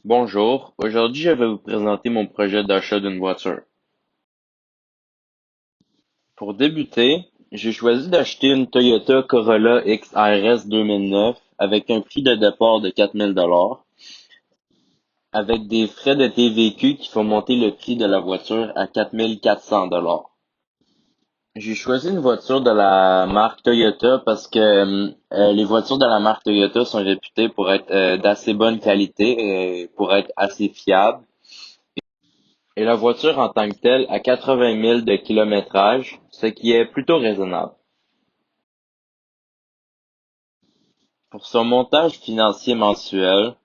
Bonjour, aujourd'hui je vais vous présenter mon projet d'achat d'une voiture. Pour débuter, j'ai choisi d'acheter une Toyota Corolla X RS 2009 avec un prix de départ de 4 000 $, avec des frais de TVQ qui font monter le prix de la voiture à 4 400 $. J'ai choisi une voiture de la marque Toyota parce que les voitures de la marque Toyota sont réputées pour être d'assez bonne qualité et pour être assez fiables. Et la voiture en tant que telle a 80 000 de kilométrage, ce qui est plutôt raisonnable. Pour son montage financier mensuel,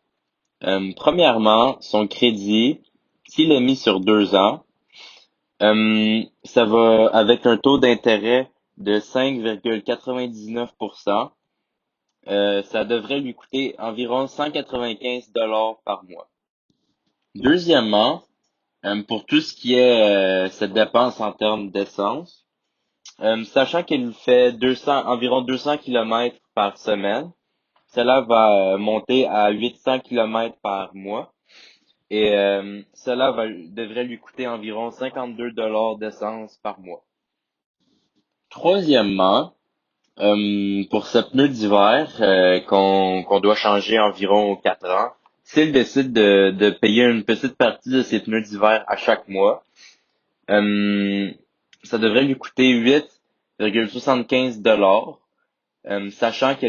premièrement, son crédit, s'il est mis sur 2 ans, ça va avec un taux d'intérêt de 5,99%, ça devrait lui coûter environ 195 par mois. Deuxièmement, pour tout ce qui est cette dépense en termes d'essence, sachant qu'il fait environ 200 kilomètres par semaine, cela va monter à 800 kilomètres par mois et devrait lui coûter environ 52 d'essence par mois. Troisièmement, pour ce pneu d'hiver qu'on doit changer environ aux 4 ans, s'il décide de payer une petite partie de ses pneus d'hiver à chaque mois, euh, ça devrait lui coûter 8,75 sachant que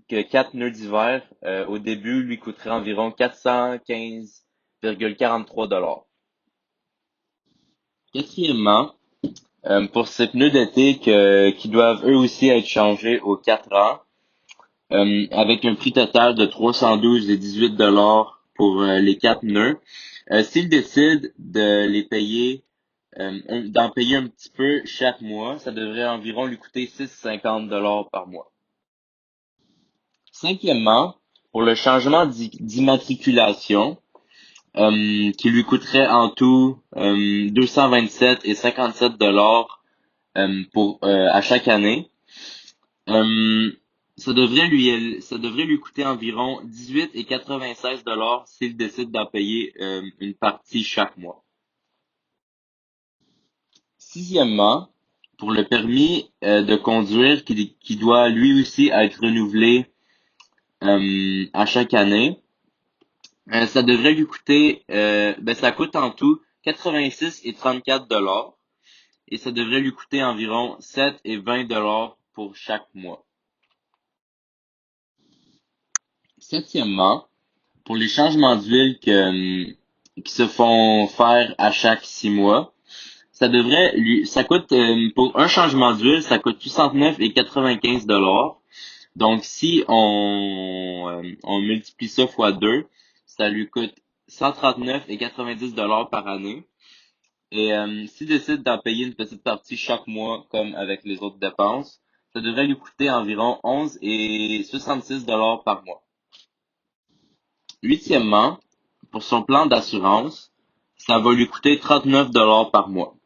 que 4 pneus d'hiver au début lui coûteraient environ 415,43 $. Quatrièmement, pour ces pneus d'été qui doivent eux aussi être changés aux 4 ans, avec un prix total de 312,18 $ pour les 4 pneus, s'il décide de les payer, d'en payer un petit peu chaque mois, ça devrait environ lui coûter 6,50 $ par mois. Cinquièmement, pour le changement d'immatriculation, qui lui coûterait en tout 227,57 $ pour à chaque année, euh, ça devrait lui coûter environ 18,96 $ s'il décide d'en payer une partie chaque mois. Sixièmement, pour le permis de conduire qui doit lui aussi être renouvelé à chaque année, ça devrait lui coûter, ça coûte en tout 86,34 $ et ça devrait lui coûter environ 7,20 $ pour chaque mois. Septièmement, pour les changements d'huile qui se font faire à chaque 6 mois, ça coûte, pour un changement d'huile, ça coûte 69,95 $. Donc, si on multiplie ça fois 2, ça lui coûte 139,90 $ par année. Et s'il décide d'en payer une petite partie chaque mois, comme avec les autres dépenses, ça devrait lui coûter environ 11,66 $ par mois. Huitièmement, pour son plan d'assurance, ça va lui coûter 39 par mois.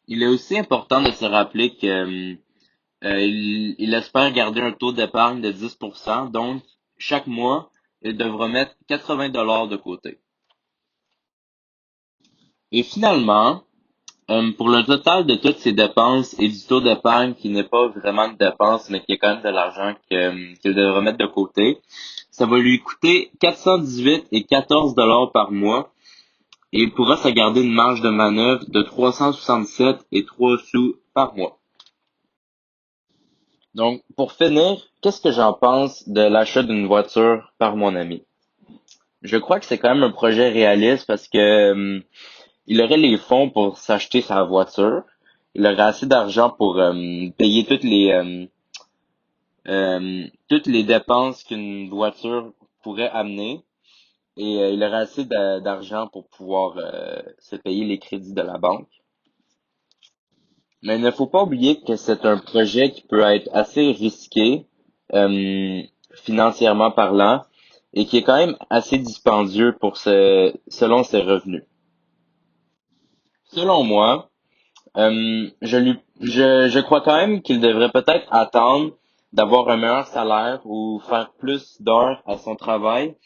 Il est aussi important de se rappeler que il espère garder un taux d'épargne de 10%, donc chaque mois, il devra mettre 80 de côté. Et finalement, pour le total de toutes ses dépenses et du taux d'épargne qui n'est pas vraiment de dépense, mais qui est quand même de l'argent qu'il devra mettre de côté, ça va lui coûter 418,14 $ par mois et il pourra se garder une marge de manœuvre de 367,03 sous par mois. Donc, pour finir, qu'est-ce que j'en pense de l'achat d'une voiture par mon ami? Je crois que c'est quand même un projet réaliste parce que il aurait les fonds pour s'acheter sa voiture. Il aurait assez d'argent pour payer toutes les dépenses qu'une voiture pourrait amener. Et il aurait assez d'argent pour pouvoir se payer les crédits de la banque. Mais il ne faut pas oublier que c'est un projet qui peut être assez risqué, euh, financièrement parlant, et qui est quand même assez dispendieux selon ses revenus. Selon moi, je crois quand même qu'il devrait peut-être attendre d'avoir un meilleur salaire ou faire plus d'heures à son travail.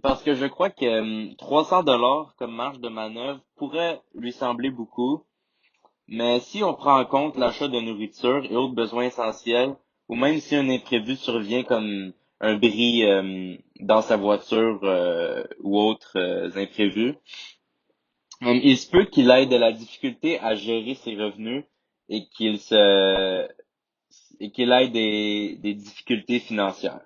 Parce que je crois que 300 dollars comme marge de manœuvre pourrait lui sembler beaucoup, mais si on prend en compte l'achat de nourriture et autres besoins essentiels, ou même si un imprévu survient comme un bris dans sa voiture ou autres imprévus, il se peut qu'il ait de la difficulté à gérer ses revenus et qu'il ait des difficultés financières.